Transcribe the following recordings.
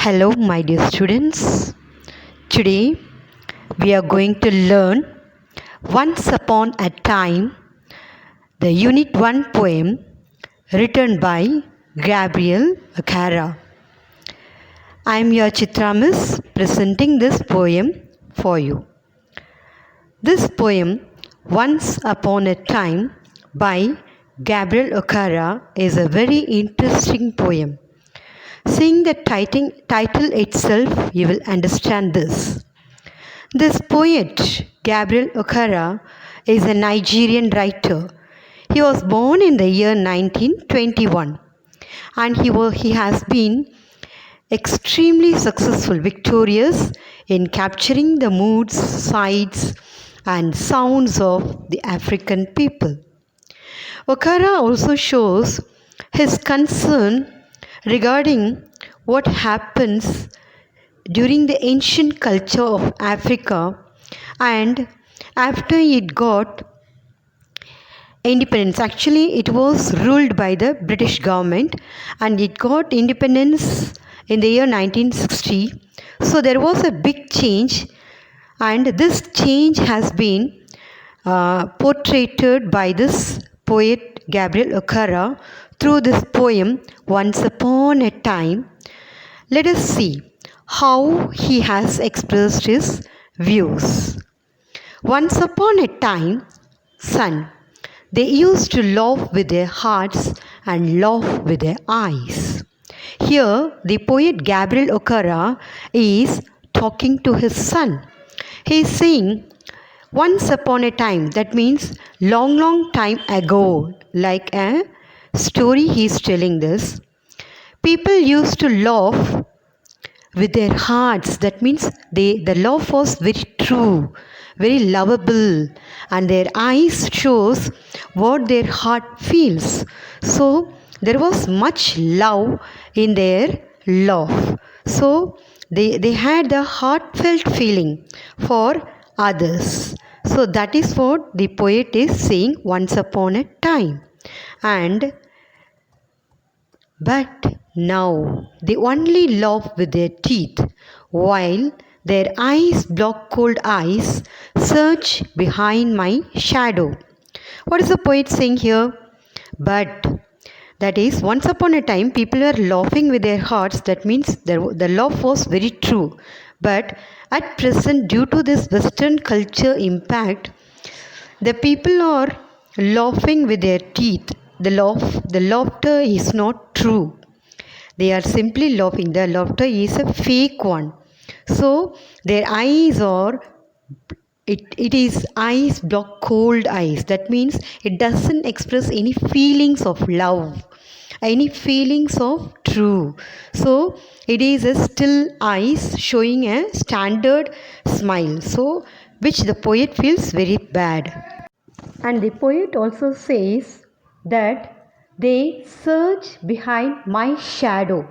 Hello, my dear students. Today we are going to learn Once Upon a Time, the Unit 1 poem written by Gabriel O'Hara. I am your Chitra Miss presenting this poem for you. This poem, Once Upon a Time by Gabriel O'Hara, is a very interesting poem. Seeing the title itself, you will understand this. This poet, Gabriel O'Hara, is a Nigerian writer. He was born in the year 1921 and he has been extremely successful, victorious in capturing the moods, sights, and sounds of the African people. O'Hara also shows his concern regarding what happens during the ancient culture of Africa and after it got independence. Actually, it was ruled by the British government and it got independence in the year 1960. So there was a big change, and this change has been portrayed by this poet Gabriel O'Hara through this poem Once Upon a Time. Let us see how he has expressed his views. Once upon a time, son, they used to laugh with their hearts and laugh with their eyes. Here, the poet Gabriel O'Hara is talking to his son. He is saying, once upon a time, that means long time ago, like a story he is telling this. People used to laugh with their hearts. That means the love was very true, very lovable, and their eyes shows what their heart feels. So there was much love in their love. So they had the heartfelt feeling for others. So that is what the poet is saying once upon a time. But now they only laugh with their teeth, while their eyes, block cold eyes, search behind my shadow. What is the poet saying here? But that is, once upon a time, people were laughing with their hearts. That means the laugh was very true. But at present, due to this Western culture impact, the people are laughing with their teeth. The laughter is not true. They are simply laughing. The laughter is a fake one. So their eyes are, it is eyes block cold eyes. That means it doesn't express any feelings of love, any feelings of true. So it is a still eyes showing a standard smile. So which the poet feels very bad. And the poet also says that they search behind my shadow.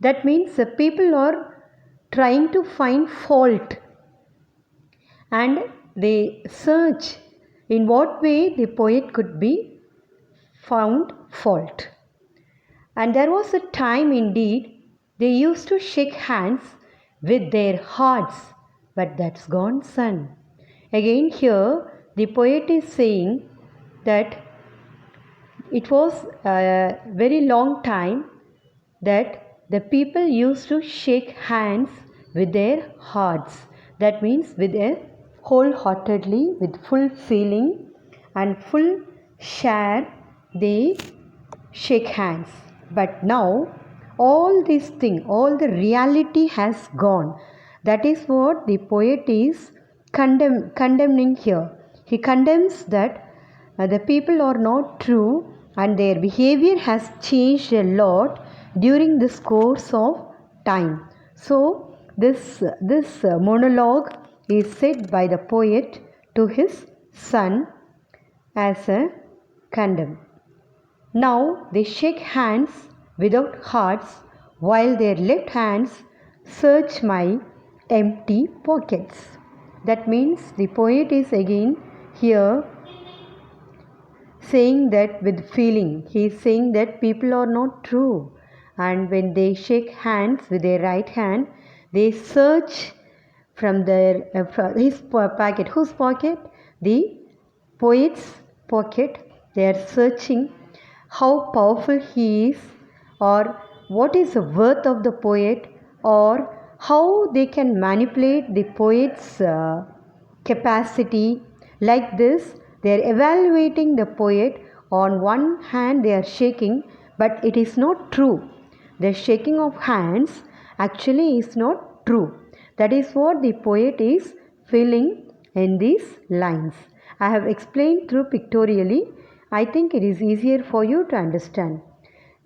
That means the people are trying to find fault and they search in what way the poet could be found fault. And there was a time indeed they used to shake hands with their hearts, but that's gone, son. Again, here the poet is saying that it was a very long time that the people used to shake hands with their hearts. That means with a wholeheartedly, with full feeling and full share, they shake hands. But now all this thing, all the reality has gone. That is what the poet is condemning here. He condemns that the people are not true and their behavior has changed a lot during this course of time. So this monologue is said by the poet to his son as a condemn. Now they shake hands without hearts, while their left hands search my empty pockets. That means the poet is again here saying that with feeling. He is saying that people are not true and when they shake hands with their right hand, they search from their his pocket. Whose pocket? The poet's pocket. They are searching how powerful he is, or what is the worth of the poet, or how they can manipulate the poet's capacity. Like this, they are evaluating the poet. On one hand, they are shaking, but it is not true. The shaking of hands actually is not true. That is what the poet is feeling in these lines. I have explained through pictorially. I think it is easier for you to understand.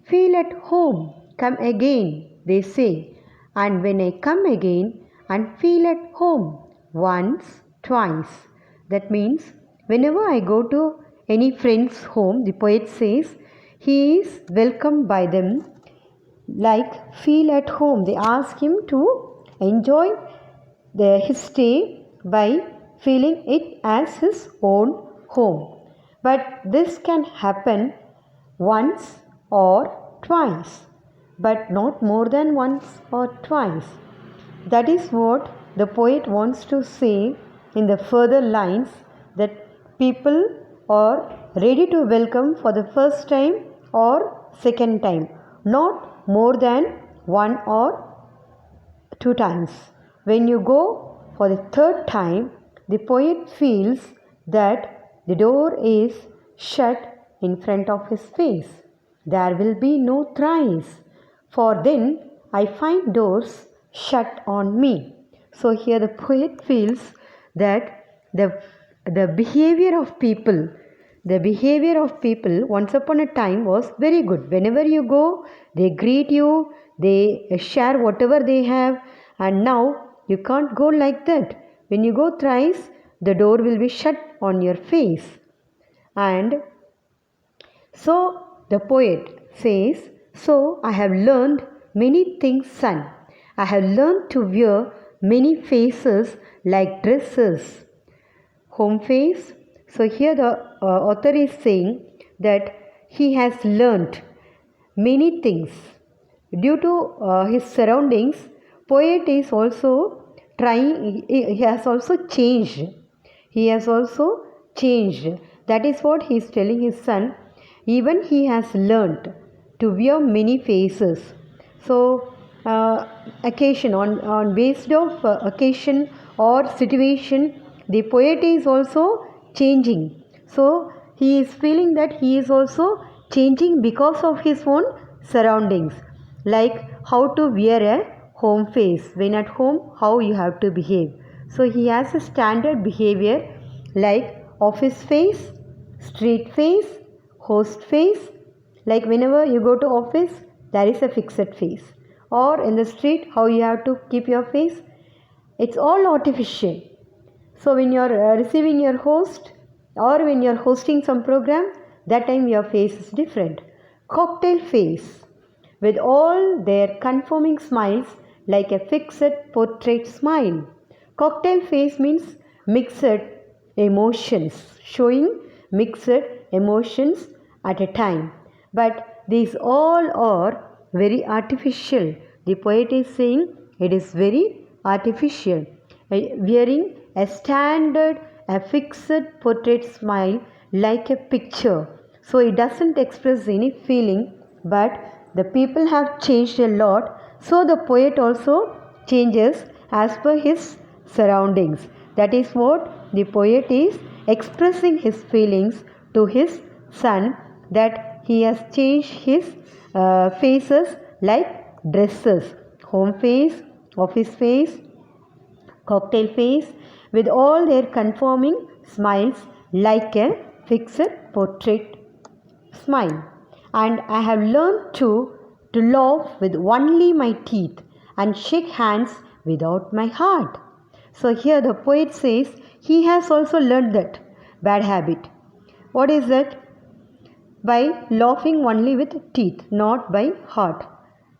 Feel at home, come again, they say. And when I come again and feel at home, once, twice. That means whenever I go to any friend's home, the poet says, he is welcomed by them like feel at home. They ask him to enjoy his stay by feeling it as his own home. But this can happen once or twice, but not more than once or twice. That is what the poet wants to say in the further lines, that people are ready to welcome for the first time or second time, not more than one or two times. When you go for the third time, the poet feels that the door is shut in front of his face. There will be no thrice, for then I find doors shut on me. So here the poet feels that the behavior of people once upon a time was very good. Whenever you go, they greet you, they share whatever they have, and now you can't go like that. When you go thrice, the door will be shut on your face. And so the poet says, so I have learned many things, son. I have learned to wear many faces like dresses. Home face. So here the author is saying that he has learnt many things. Due to his surroundings, poet is also trying, he has also changed. He has also changed. That is what he is telling his son. Even he has learnt to wear many faces. So occasion, on based of occasion or situation, the poet is also changing. So he is feeling that he is also changing because of his own surroundings. Like how to wear a home face. When at home, how you have to behave. So he has a standard behavior like office face, street face, host face. Like whenever you go to office, there is a fixed face. Or in the street, how you have to keep your face. It's all artificial. So when you are receiving your host, or when you are hosting some program, that time your face is different. Cocktail face, with all their conforming smiles like a fixed portrait smile. Cocktail face means mixed emotions, showing mixed emotions at a time. But these all are very artificial. The poet is saying it is very artificial. Wearing a standard, a fixed portrait smile like a picture. So it doesn't express any feeling, but the people have changed a lot. So the poet also changes as per his surroundings. That is what the poet is expressing his feelings to his son, that he has changed his faces like dresses. Home face, office face, cocktail face, with all their conforming smiles like a fixed portrait smile. And I have learned to laugh with only my teeth and shake hands without my heart. So here the poet says he has also learned that bad habit. What is that? By laughing only with teeth, not by heart.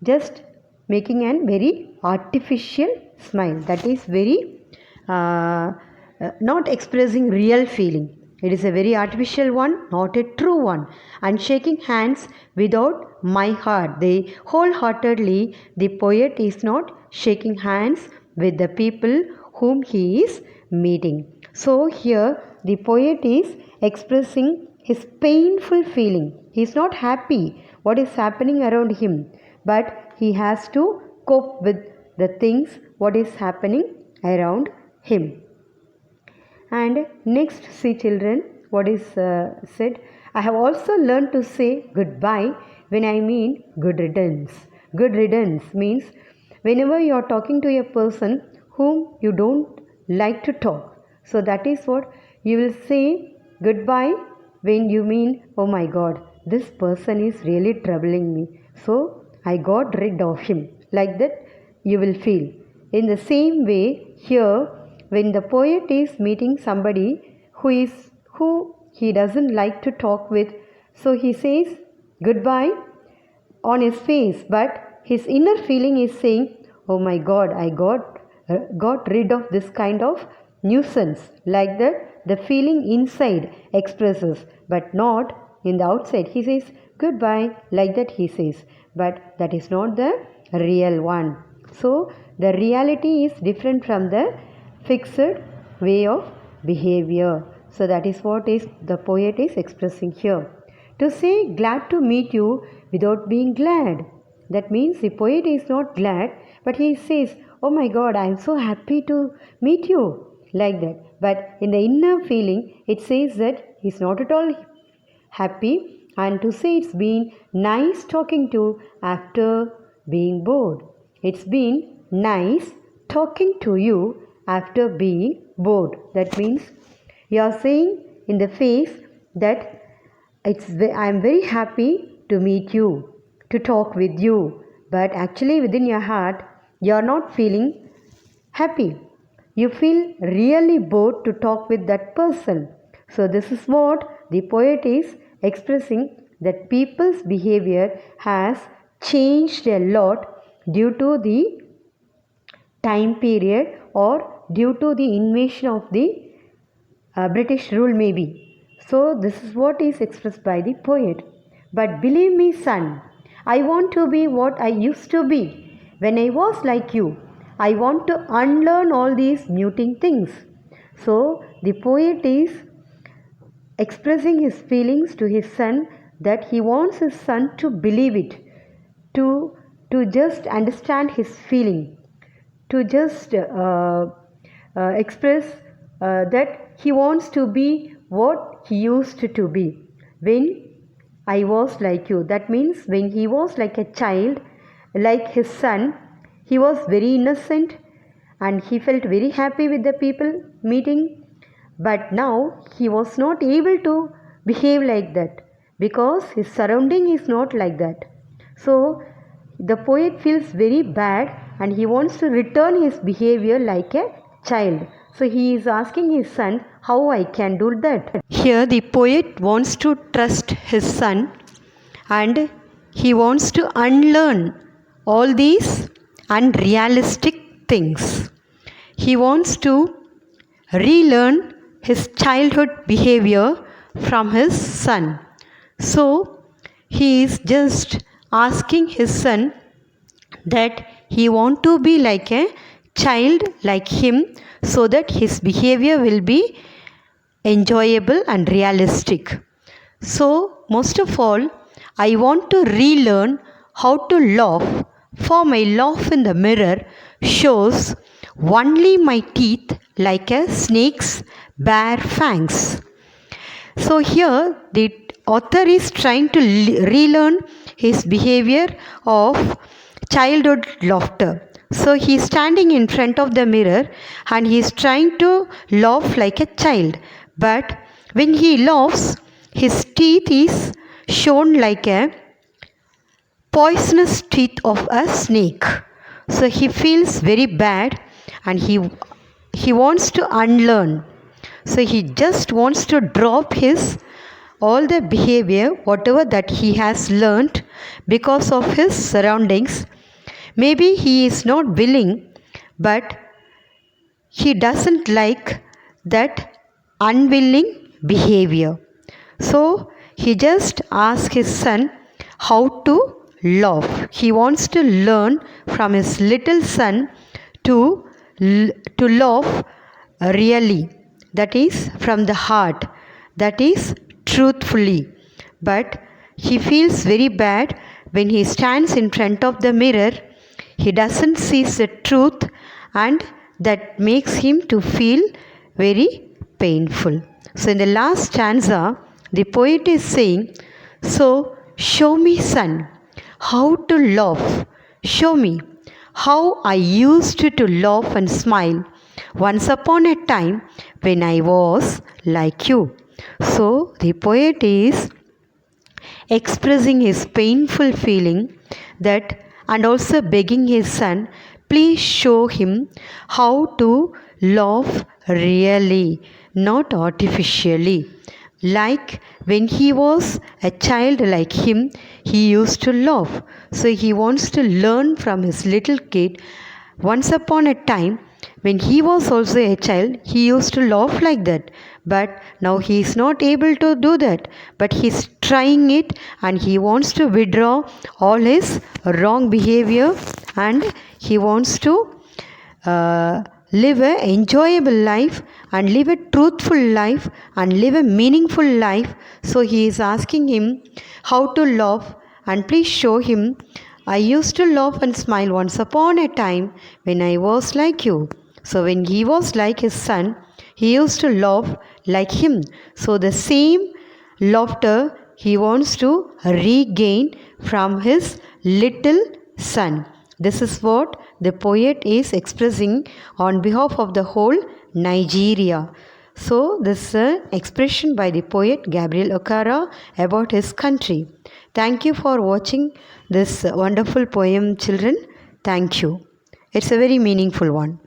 Just making a very artificial smile. That is very not expressing real feeling. It is a very artificial one, not a true one. And shaking hands without my heart. Wholeheartedly, the poet is not shaking hands with the people whom he is meeting. So here the poet is expressing his painful feeling. He is not happy what is happening around him, but he has to cope with the things what is happening around him. And next, see children, what is said. I have also learned to say goodbye when I mean good riddance. Good riddance means whenever you are talking to a person whom you don't like to talk. So that is what you will say goodbye when you mean, oh my God, this person is really troubling me. So I got rid of him. Like that you will feel. In the same way, here when the poet is meeting somebody who he doesn't like to talk with, so he says goodbye on his face, but his inner feeling is saying, oh my God, I got rid of this kind of nuisance. Like that the feeling inside expresses, but not in the outside. He says goodbye, like that he says, but that is not the real one. So the reality is different from the fixed way of behavior. So that is what is the poet is expressing here. To say glad to meet you without being glad. That means the poet is not glad, but he says, oh my God, I am so happy to meet you. Like that. But in the inner feeling, it says that he is not at all happy, and to say it's been nice talking to after being bored. It's been nice talking to you after being bored. That means you are saying in the face that I am very happy to meet you, to talk with you, but actually within your heart you are not feeling happy. You feel really bored to talk with that person. So this is what the poet is expressing, that people's behavior has changed a lot due to the time period or due to the invasion of the British rule maybe. So this is what is expressed by the poet. But believe me, son, I want to be what I used to be when I was like you. I want to unlearn all these muting things. So the poet is expressing his feelings to his son, that he wants his son to believe it, to just understand his feeling, to just express that he wants to be what he used to be when I was like you. That means when he was like a child, like his son, he was very innocent and he felt very happy with the people meeting. But now he was not able to behave like that because his surrounding is not like that. So the poet feels very bad and he wants to return his behavior like a child. So he is asking his son how I can do that. Here the poet wants to trust his son and he wants to unlearn all these unrealistic things. He wants to relearn his childhood behavior from his son. So he is just asking his son that he want to be like a child like him, so that his behavior will be enjoyable and realistic. So most of all, I want to relearn how to laugh, for my laugh in the mirror shows only my teeth like a snake's bare fangs. So here the author is trying to relearn his behavior of childhood laughter. So he is standing in front of the mirror and he is trying to laugh like a child. But when he laughs, his teeth is shown like a poisonous teeth of a snake. So he feels very bad and he wants to unlearn. So he just wants to drop his all the behavior, whatever that he has learnt because of his surroundings. Maybe he is not willing, but he doesn't like that unwilling behavior. So he just asked his son how to love. He wants to learn from his little son to, to love really, that is from the heart, that is truthfully. But he feels very bad when he stands in front of the mirror. He doesn't see the truth, and that makes him to feel very painful. So in the last stanza, the poet is saying, so show me, son, how to love. Show me how I used to laugh and smile once upon a time when I was like you. So the poet is expressing his painful feeling that, and also begging his son, please show him how to love really, not artificially. Like when he was a child like him, he used to love. So he wants to learn from his little kid. Once upon a time, when he was also a child, he used to laugh like that. But now he is not able to do that. But he is trying it, and he wants to withdraw all his wrong behavior, and he wants to live an enjoyable life and live a truthful life and live a meaningful life. So he is asking him how to love, and please show him, I used to laugh and smile once upon a time when I was like you. So when he was like his son, he used to laugh like him. So the same laughter he wants to regain from his little son. This is what the poet is expressing on behalf of the whole Nigeria. So this is an expression by the poet Gabriel Okara about his country. Thank you for watching this wonderful poem, children. Thank you. It's a very meaningful one.